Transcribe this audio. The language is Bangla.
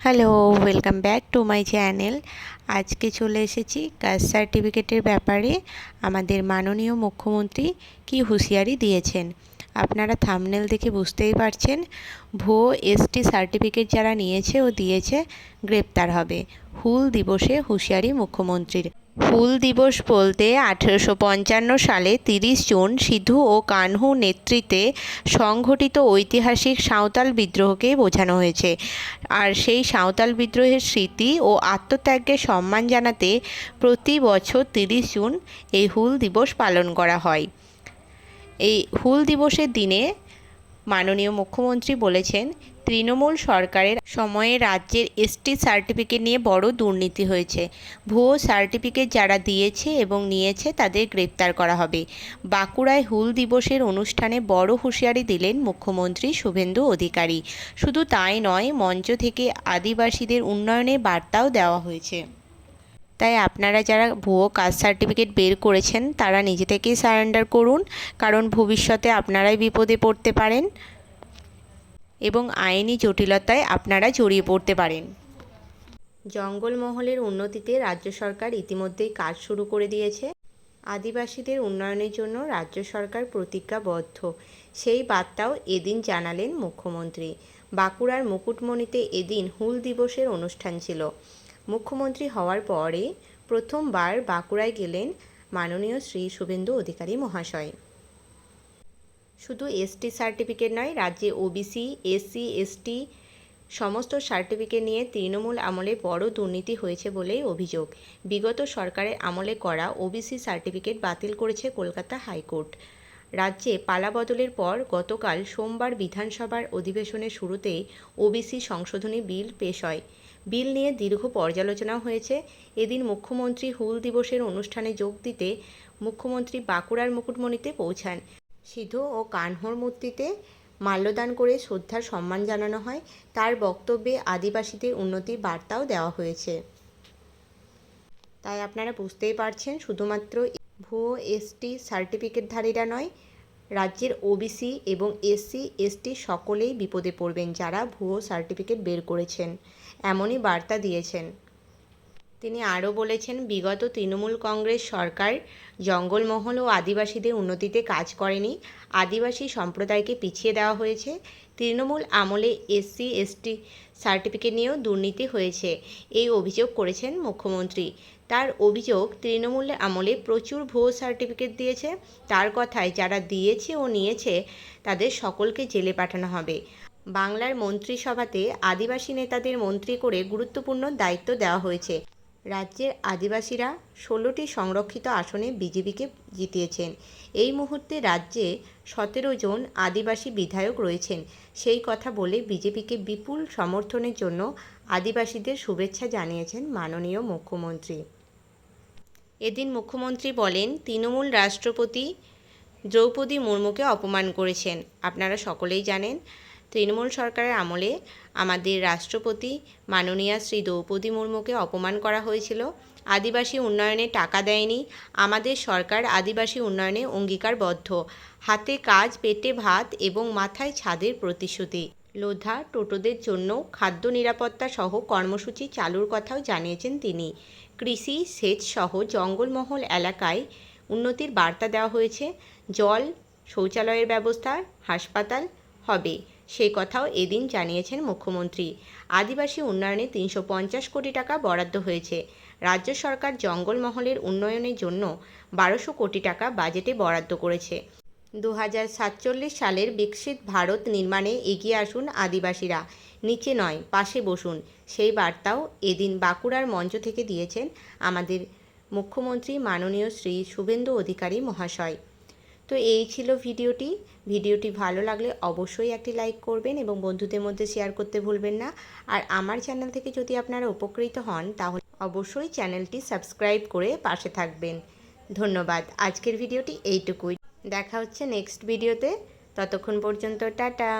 Hello, welcome back to my channel. আজকে চলে এসেছি কাস্ট সার্টিফিকেটের ব্যাপারে আমাদের মাননীয় মুখ্যমন্ত্রী কী হুঁশিয়ারি দিয়েছেন। আপনারা থাম্বনেল দেখে বুঝতেই পারছেন, ভুয়ো এসটি সার্টিফিকেট যারা নিয়েছে ও দিয়েছে গ্রেপ্তার হবে। হুল দিবসে হুঁশিয়ারি মুখ্যমন্ত্রীর। হুল দিবস বলতে 1855 সালে 30 জুন সিধু ও কানহু নেতৃত্বে সংঘটিত ঐতিহাসিক সাঁওতাল বিদ্রোহকে বোঝানো হয়েছে। আর সেই সাঁওতাল বিদ্রোহের স্মৃতি ও আত্মত্যাগকে সম্মান জানাতে প্রতি বছর 30 জুন এই হুল দিবস পালন করা হয়। এই হুল দিবসের দিনে মাননীয় মুখ্যমন্ত্রী বলেছেন, তৃণমূল সরকারের সময়ে রাজ্যের এসটি সার্টিফিকেট নিয়ে বড় দুর্নীতি হয়েছে। ভুয়ো সার্টিফিকেট যারা দিয়েছে এবং নিয়েছে তাদের গ্রেপ্তার করা হবে। বাঁকুড়ায় হুল দিবসের অনুষ্ঠানে বড় হুঁশিয়ারি দিলেন মুখ্যমন্ত্রী শুভেন্দু অধিকারী। শুধু তাই নয়, মঞ্চ থেকে আদিবাসীদের উন্নয়নের বার্তাও দেওয়া হয়েছে। তাই আপনারা যারা ভুয়ো কাস্ট সার্টিফিকেট বের করেছেন তারা নিজে থেকেই সারেন্ডার করুন, কারণ ভবিষ্যতে আপনারাই বিপদে পড়তে পারেন এবং আইনি জটিলতায় আপনারা জড়িয়ে পড়তে পারেন। জঙ্গলমহলের উন্নতিতে রাজ্য সরকার ইতিমধ্যেই কাজ শুরু করে দিয়েছে। আদিবাসীদের উন্নয়নের জন্য রাজ্য সরকার প্রতিজ্ঞাবদ্ধ, সেই বার্তাও এদিন জানালেন মুখ্যমন্ত্রী। বাঁকুড়ার মুকুটমণিতে এদিন হুল দিবসের অনুষ্ঠান ছিল। মুখ্যমন্ত্রী হওয়ার পরে প্রথমবার বাঁকুড়ায় গেলেন মাননীয় শ্রী শুভেন্দু অধিকারী মহাশয়। শুধু এসটি সার্টিফিকেট নয়, রাজ্যে ওবিসি, এসসি, এসটি সমস্ত সার্টিফিকেট নিয়ে তৃণমূল আমলে বড় দুর্নীতি হয়েছে বলেই অভিযোগ। বিগত সরকারের আমলে করা ওবিসি সার্টিফিকেট বাতিল করেছে কলকাতা হাইকোর্ট। রাজ্যে পালাবদলের পর গতকাল সোমবার বিধানসভার অধিবেশনের শুরুতেই ওবিসি সংশোধনী বিল পেশ হয়। বিল নিয়ে দীর্ঘ পর্যালোচনা হয়েছে। এদিন মুখ্যমন্ত্রী হুল দিবসের অনুষ্ঠানে যোগ দিতে মুখ্যমন্ত্রী বাঁকুড়ার মুকুটমণিতে পৌঁছান। সিধু ও কানহুর মূর্তিতে মাল্যদান করে শ্রদ্ধার সম্মান জানানো হয়। তার বক্তব্যে আদিবাসীদের উন্নতির বার্তাও দেওয়া হয়েছে। তাই আপনারা বুঝতেই পারছেন, শুধুমাত্র ভুয়ো এসটি সার্টিফিকেটধারীরা নয়, রাজ্যের ওবিসি এবং এসসি এসটি সকলেই বিপদে পড়বেন যারা ভুয়ো সার্টিফিকেট বের করেছেন, এমনই বার্তা দিয়েছেন। তিনি আরও বলেছেন, বিগত তৃণমূল কংগ্রেস সরকার জঙ্গলমহল ও আদিবাসীদের উন্নতিতে কাজ করেনি। আদিবাসী সম্প্রদায়কে পিছিয়ে দেওয়া হয়েছে। তৃণমূল আমলে এসসি এসটি সার্টিফিকেট নিয়েও দুর্নীতি হয়েছে, এই অভিযোগ করেছেন মুখ্যমন্ত্রী। তার অভিযোগ, তৃণমূল আমলে প্রচুর ভুয়ো সার্টিফিকেট দিয়েছে। তার কথায়, যারা দিয়েছে ও নিয়েছে তাদের সকলকে জেলে পাঠানো হবে। বাংলার মন্ত্রিসভাতে আদিবাসী নেতাদের মন্ত্রী করে গুরুত্বপূর্ণ দায়িত্ব দেওয়া হয়েছে। রাজ্যের আদিবাসীরা 16টি সংরক্ষিত আসনে বিজেপিকে জিতিয়েছেন। এই মুহূর্তে রাজ্যে 17 জন আদিবাসী বিধায়ক রয়েছেন। সেই কথা বলে বিজেপিকে বিপুল সমর্থনের জন্য আদিবাসীদের শুভেচ্ছা জানিয়েছেন মাননীয় মুখ্যমন্ত্রী। এদিন মুখ্যমন্ত্রী বলেন, তৃণমূল রাষ্ট্রপতি দ্রৌপদী মুর্মুকে অপমান করেছেন। আপনারা সকলেই জানেন, তৃণমূল সরকারের আমলে আমাদের রাষ্ট্রপতি মাননীয়া শ্রী দ্রৌপদী মুর্মুকে অপমান করা হয়েছিল। আদিবাসী উন্নয়নে টাকা দেয়নি। আমাদের সরকার আদিবাসী উন্নয়নে অঙ্গীকারবদ্ধ। হাতে কাজ, পেটে ভাত এবং মাথায় ছাদের প্রতিশ্রুতি। লোধা টোটোদের জন্য খাদ্য নিরাপত্তা সহ কর্মসূচি চালুর কথাও জানিয়েছেন তিনি। কৃষি, সেচ সহ জঙ্গলমহল এলাকায় উন্নতির বার্তা দেওয়া হয়েছে। জল, শৌচালয়ের ব্যবস্থা, হাসপাতাল হবে, সেই কথাও এদিন জানিয়েছেন মুখ্যমন্ত্রী। আদিবাসী উন্নয়নে 350 কোটি টাকা বরাদ্দ হয়েছে। রাজ্য সরকার জঙ্গলমহলের উন্নয়নের জন্য 1200 কোটি টাকা বাজেটে বরাদ্দ করেছে। 2047 সালের বিকশিত ভারত নির্মাণে এগিয়ে আসুন আদিবাসীরা, নিচে নয় পাশে বসুন, সেই বার্তাও এদিন বাঁকুড়ার মঞ্চ থেকে দিয়েছেন আমাদের মুখ্যমন্ত্রী মাননীয় শ্রী শুভেন্দু অধিকারী মহাশয়। তো এই ছিল ভিডিওটি ভালো লাগলে অবশ্যই একটি লাইক করবেন এবং বন্ধুদের মধ্যে শেয়ার করতে ভুলবেন না। আর আমার চ্যানেল থেকে যদি আপনারা উপকৃত হন তাহলে অবশ্যই চ্যানেলটি সাবস্ক্রাইব করে পাশে থাকবেন। ধন্যবাদ। আজকের ভিডিওটি এইটুকুই। দেখা হচ্ছে নেক্সট ভিডিওতে। ততক্ষণ পর্যন্ত টাটা।